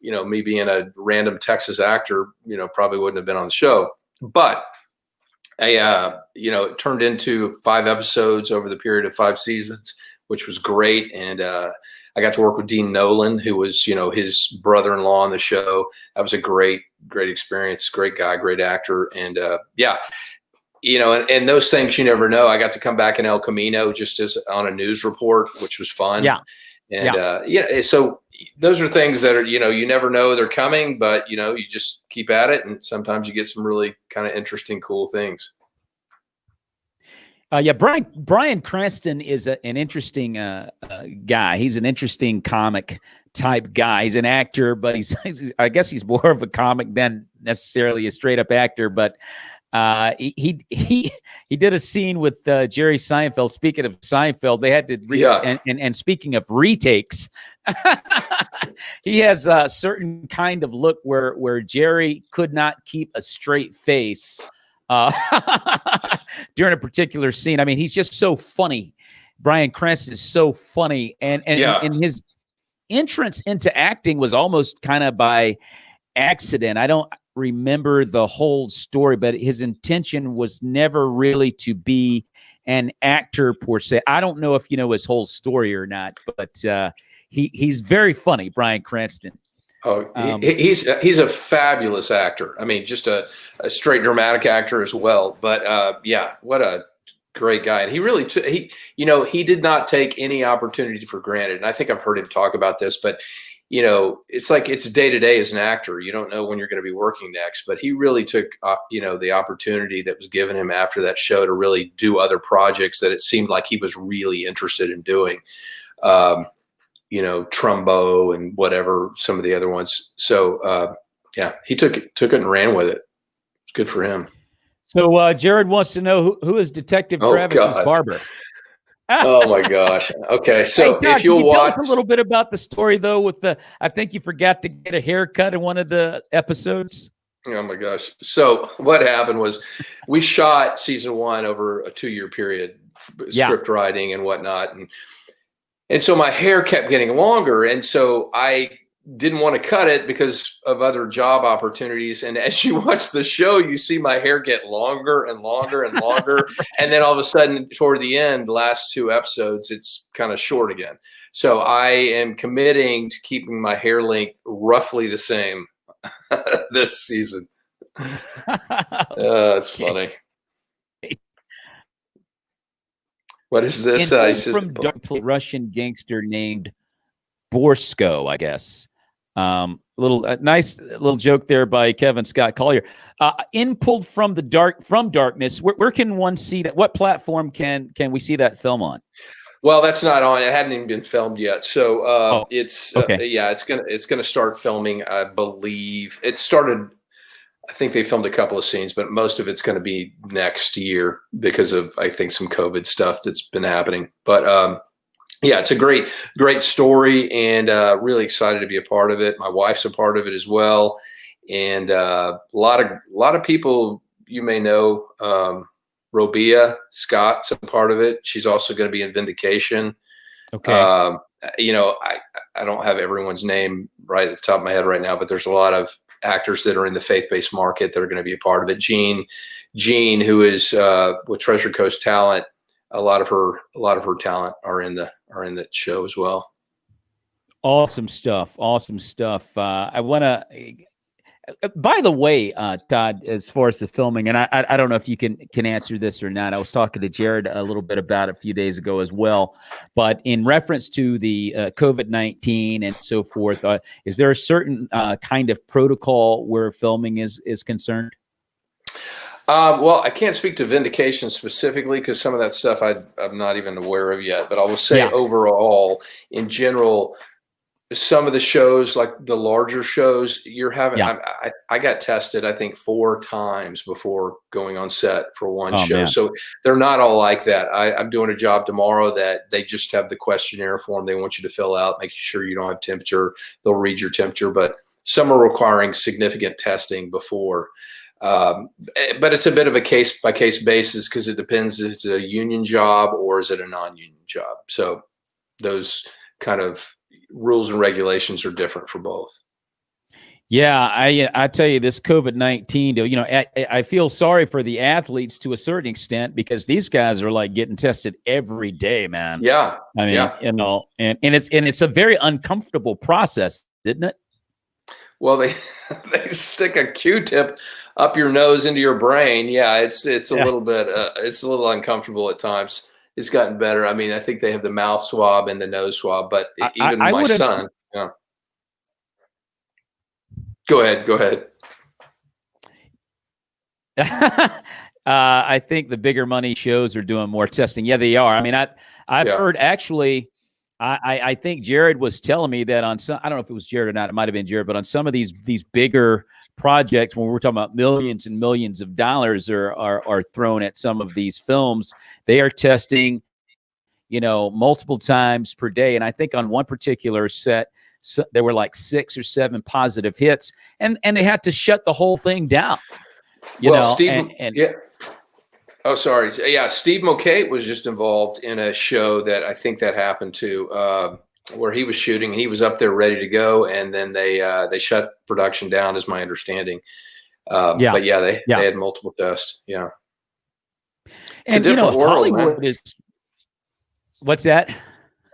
me being a random Texas actor, probably wouldn't have been on the show. But it turned into 5 episodes over the period of 5 seasons, which was great. And I got to work with Dean Nolan, who was, his brother-in-law on the show. That was a great experience. Great guy, great actor. And and those things you never know. I got to come back in El Camino just as on a news report, which was fun. Yeah. And so those are things that are, you never know they're coming, but you just keep at it, and sometimes you get some really kind of interesting, cool things. Bryan Cranston is an interesting guy. He's an interesting comic type guy. He's an actor, but I guess he's more of a comic than necessarily a straight up actor. But he did a scene with Jerry Seinfeld. Speaking of Seinfeld, they had to and speaking of retakes, he has a certain kind of look where Jerry could not keep a straight face during a particular scene. I mean, he's just so funny. Bryan Cranston is so funny, and his entrance into acting was almost kind of by accident. I don't remember the whole story, but his intention was never really to be an actor per se. I don't know if you know his whole story or not, but he's very funny, Bryan Cranston. Oh, he's a fabulous actor. I mean, just a straight dramatic actor as well. But yeah, what a great guy. And he really he did not take any opportunity for granted. And I think I've heard him talk about this, but it's like it's day to day as an actor. You don't know when you're going to be working next, but he really took, the opportunity that was given him after that show to really do other projects that it seemed like he was really interested in doing. Trumbo and whatever, some of the other ones. So, he took it and ran with it. It's good for him. So Jared wants to know who is Detective Travis's barber? Oh my gosh. Okay. So hey, Todd, if you'll watch tell us a little bit about the story though, I think you forgot to get a haircut in one of the episodes. Oh my gosh. So what happened was we shot season 1 over a 2-year period, script writing and whatnot. And so my hair kept getting longer. And so I didn't want to cut it because of other job opportunities. And as you watch the show, you see my hair get longer and longer and longer. And then all of a sudden toward the end, the last 2 episodes, it's kind of short again. So I am committing to keeping my hair length roughly the same this season. It's funny. What is this? From Russian gangster named Borsko, I guess. Nice little joke there by Kevin Scott Collier. Pulled from darkness. Where can one see that? What platform can we see that film on? Well, that's not on. It hadn't even been filmed yet. So it's okay. It's gonna start filming. I believe it started. I think they filmed a couple of scenes, but most of it's going to be next year because of, I think, some COVID stuff that's been happening. But it's a great story, and really excited to be a part of it. My wife's a part of it as well, and a lot of people you may know. Robia Scott's a part of it. She's also going to be in Vindication. Okay. I don't have everyone's name right at the top of my head right now, but there's a lot of actors that are in the faith-based market that are going to be a part of it. Jean, who is with Treasure Coast Talent, a lot of her talent are in the show as well. Awesome stuff. I want to. By the way, Todd, as far as the filming, and I don't know if you can answer this or not. I was talking to Jared a little bit about it a few days ago as well. But in reference to the COVID-19 and so forth, is there a certain kind of protocol where filming is concerned? Well, I can't speak to Vindication specifically because some of that stuff I'm not even aware of yet. But I will say overall, in general, some of the shows, like the larger shows, you're having. I got tested, I think, 4 times before going on set for one show. Man. So they're not all like that. I'm doing a job tomorrow that they just have the questionnaire form they want you to fill out, make sure you don't have temperature. They'll read your temperature, but some are requiring significant testing before. But it's a bit of a case by case basis because it depends if it's a union job or is it a non-union job. So those kind of rules and regulations are different for both. Yeah, I tell you, this COVID-19, I feel sorry for the athletes to a certain extent because these guys are like getting tested every day, man. Yeah. I mean, and it's a very uncomfortable process, isn't it? Well, they stick a Q-tip up your nose into your brain. Yeah, it's a little bit it's a little uncomfortable at times. It's gotten better. I mean, I think they have the mouth swab and the nose swab, but even my son. Yeah. Go ahead. I think the bigger money shows are doing more testing. Yeah, they are. I mean, I've heard actually I think Jared was telling me that on some, I don't know if it was Jared or not, it might have been Jared, but on some of these bigger projects, when we're talking about millions and millions of dollars are thrown at some of these films, they are testing, multiple times per day. And I think on one particular set, there were like 6 or 7 positive hits, and they had to shut the whole thing down. Steve, yeah. Oh, sorry. Yeah, Steve Mulcahy was just involved in a show that I think that happened to, where he was shooting. He was up there ready to go, and then they shut production down, is my understanding. But yeah, they had multiple tests. Yeah, it's a different world, Hollywood man. What's that?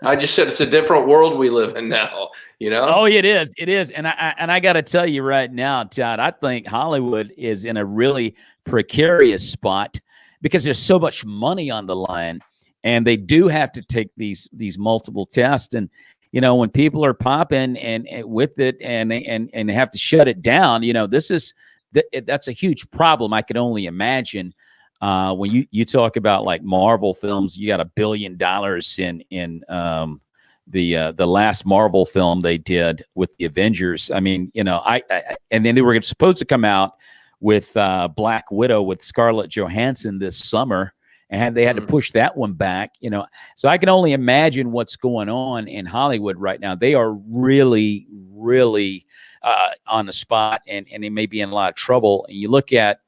I just said it's a different world we live in now. Oh, it is, and I got to tell you right now, Todd, I think Hollywood is in a really precarious spot, because there's so much money on the line, and they do have to take these multiple tests. And when people are popping and with it, and they have to shut it down, that's a huge problem. I could only imagine when you talk about like Marvel films, you got $1 billion in the last Marvel film they did with the Avengers. I mean, and then they were supposed to come out with Black Widow with Scarlett Johansson this summer, and they had to push that one back. So I can only imagine what's going on in Hollywood right now. They are really, really on the spot, and they may be in a lot of trouble. And you look at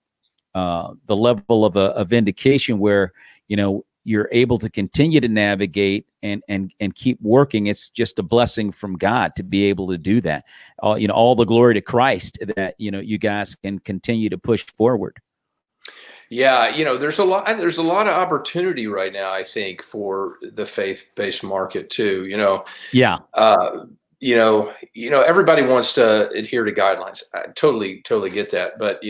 the level of a vindication, where you're able to continue to navigate and keep working. It's just a blessing from God to be able to do that. All the glory to Christ that you guys can continue to push forward. Yeah, there's a lot of opportunity right now, I think, for the faith-based market too. Yeah. Everybody wants to adhere to guidelines. I totally get that, but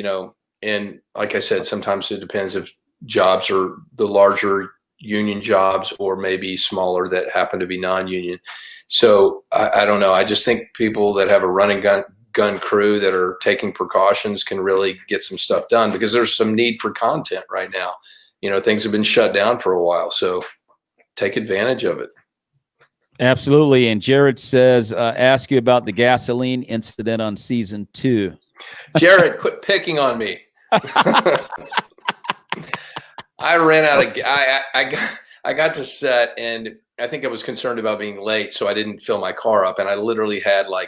and like I said, sometimes it depends if jobs are the larger union jobs or maybe smaller that happen to be non-union. So I don't know. I just think people that have a running gun crew that are taking precautions can really get some stuff done, because there's some need for content right now. Things have been shut down for a while, so take advantage of it. Absolutely. And Jared says, ask you about the gasoline incident on season 2. Jared, quit picking on me. I ran out of I got to set, and I think I was concerned about being late, so I didn't fill my car up, and I literally had I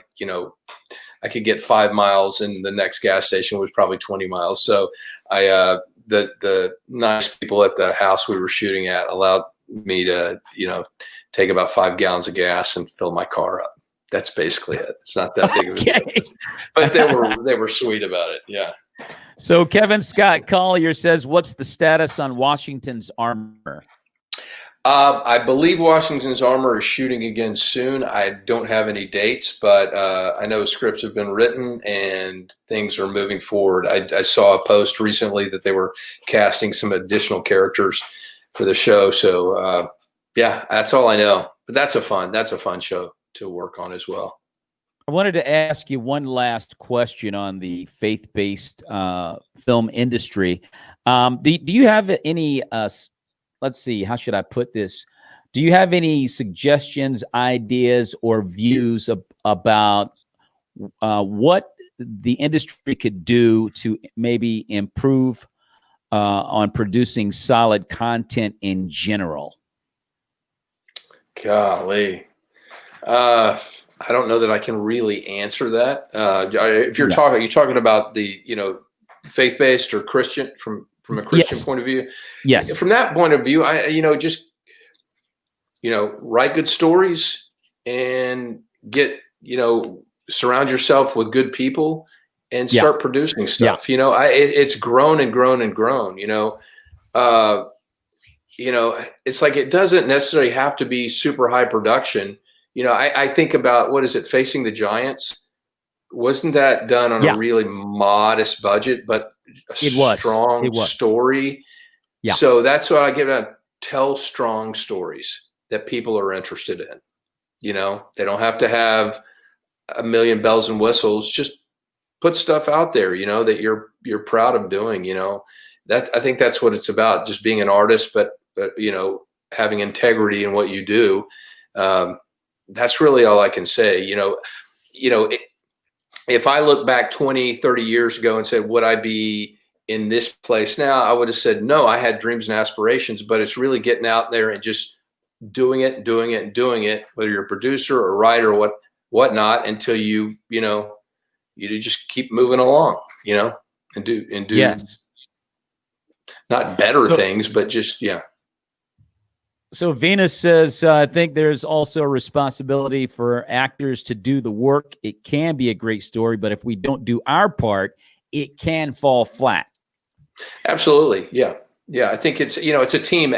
could get 5 miles, and the next gas station was probably 20 miles. So the nice people at the house we were shooting at allowed me to take about 5 gallons of gas and fill my car up. That's basically it. It's not that big of a deal, but they were sweet about it. Yeah. So Kevin Scott Collier says, what's the status on Washington's Armor? I believe Washington's Armor is shooting again soon. I don't have any dates, but I know scripts have been written and things are moving forward. I saw a post recently that they were casting some additional characters for the show. So yeah, that's all I know. But that's a fun show to work on as well. I wanted to ask you one last question on the faith-based film industry. Do you have any, let's see, how should I put this? Do you have any suggestions, ideas, or views about what the industry could do to maybe improve on producing solid content in general? Golly. I don't know that I can really answer that. If you're talking about the, faith-based or Christian from a Christian point of view. Yes. From that point of view, just write good stories and get, surround yourself with good people and start producing stuff. Yeah. It's grown and grown and grown, it's like, it doesn't necessarily have to be super high production. I think about, what is it, Facing the Giants? Wasn't that done on a really modest budget, but a strong story? Yeah. So that's what I get at. Tell strong stories that people are interested in. They don't have to have a million bells and whistles. Just put stuff out there, that you're proud of doing. I think that's what it's about. Just being an artist, but having integrity in what you do. that's really all I can say. If I look back 20, 30 years ago and said, would I be in this place now? I would have said, no, I had dreams and aspirations, but it's really getting out there and just doing it, whether you're a producer or a writer or whatnot, until you just keep moving along, and do Yes. not better things, but just, yeah. So Venus says, I think there's also a responsibility for actors to do the work. It can be a great story, but if we don't do our part, it can fall flat. Absolutely. Yeah. Yeah. I think it's a team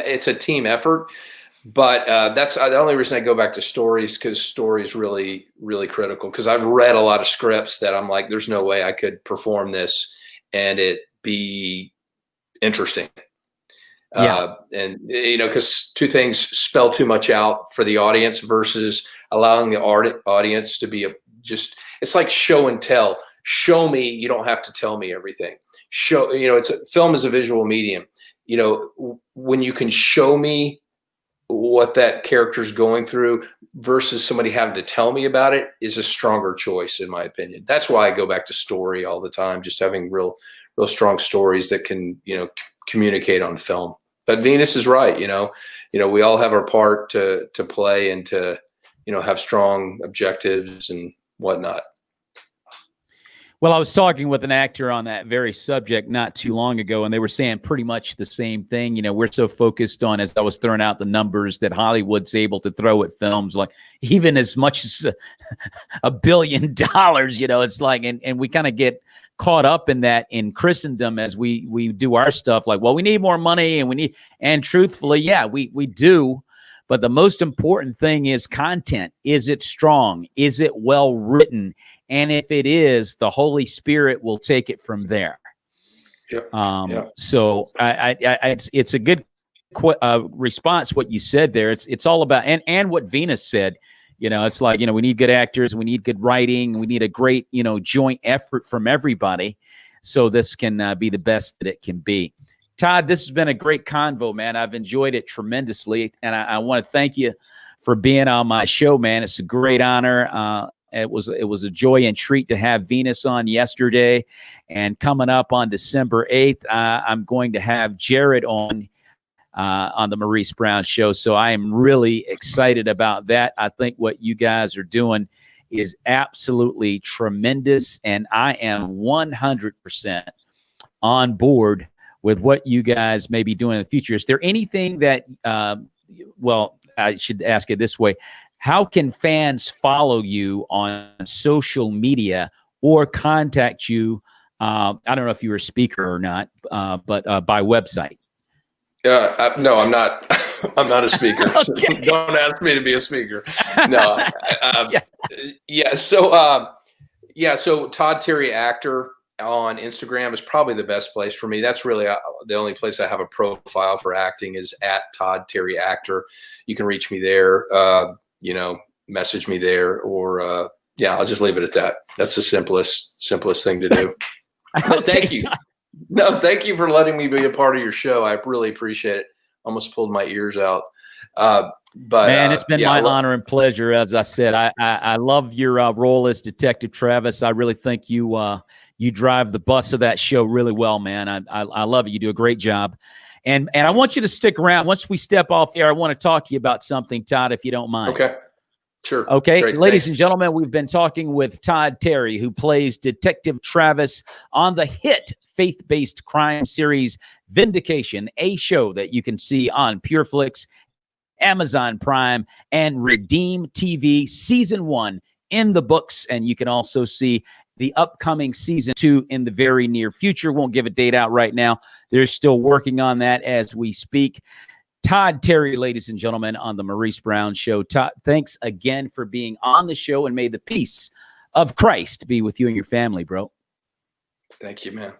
effort, but that's the only reason I go back to stories, because stories really, really critical. Because I've read a lot of scripts that I'm like, there's no way I could perform this and it be interesting. Yeah. And because two things spell too much out for the audience versus allowing the audience to be it's like show and tell. Show me, you don't have to tell me everything. Film is a visual medium. When you can show me what that character's going through versus somebody having to tell me about it is a stronger choice, in my opinion. That's why I go back to story all the time, just having real strong stories that can, communicate on film. But Venus is right. We all have our part to play and to, have strong objectives and whatnot. Well, I was talking with an actor on that very subject not too long ago, and they were saying pretty much the same thing. We're so focused on, as I was throwing out the numbers, that Hollywood's able to throw at films like even as much as $1 billion, it's like, and we kind of get caught up in that in Christendom as we do our stuff, like, well, we need more money and truthfully, yeah, we do. But the most important thing is content. Is it strong? Is it well written? And if it is, the Holy Spirit will take it from there. Yep. So it's a good response what you said there. It's all about, and what Venus said. It's like, we need good actors, we need good writing, we need a great, joint effort from everybody, so this can be the best that it can be. Todd, this has been a great convo, man. I've enjoyed it tremendously, and I want to thank you for being on my show, man. It's a great honor. It was a joy and treat to have Venus on yesterday, and coming up on December 8th, I'm going to have Jared on the Maurice Brown Show. So I am really excited about that. I think what you guys are doing is absolutely tremendous, and I am 100% on board with what you guys may be doing in the future. Is there anything that, well, I should ask it this way. How can fans follow you on social media or contact you? I don't know if you're a speaker or not, but by website. No, I'm not. I'm not a speaker. Okay. So don't ask me to be a speaker. No. Yeah. So Todd Terry Actor on Instagram is probably the best place for me. That's really the only place I have a profile for acting is at Todd Terry Actor. You can reach me there. Message me there, or I'll just leave it at that. That's the simplest thing to do. But thank you. No, thank you for letting me be a part of your show. I really appreciate it. Almost pulled my ears out. But man, it's been my honor and pleasure. As I said, I love your role as Detective Travis. I really think you drive the bus of that show really well, man. I love it. You do a great job. And I want you to stick around. Once we step off here, I want to talk to you about something, Todd, if you don't mind. Okay. Sure. Okay. Great. Ladies Thanks. and gentlemen, we've been talking with Todd Terry, who plays Detective Travis on the hit faith-based crime series Vindication, a show that you can see on PureFlix, Amazon Prime, and Redeem TV. Season 1 in the books, and you can also see the upcoming season 2 in the very near future. Won't give a date out right now. They're still working on that as we speak. Todd Terry, ladies and gentlemen, on the Maurice Brown Show. Todd, thanks again for being on the show, and may the peace of Christ be with you and your family, bro. Thank you, man.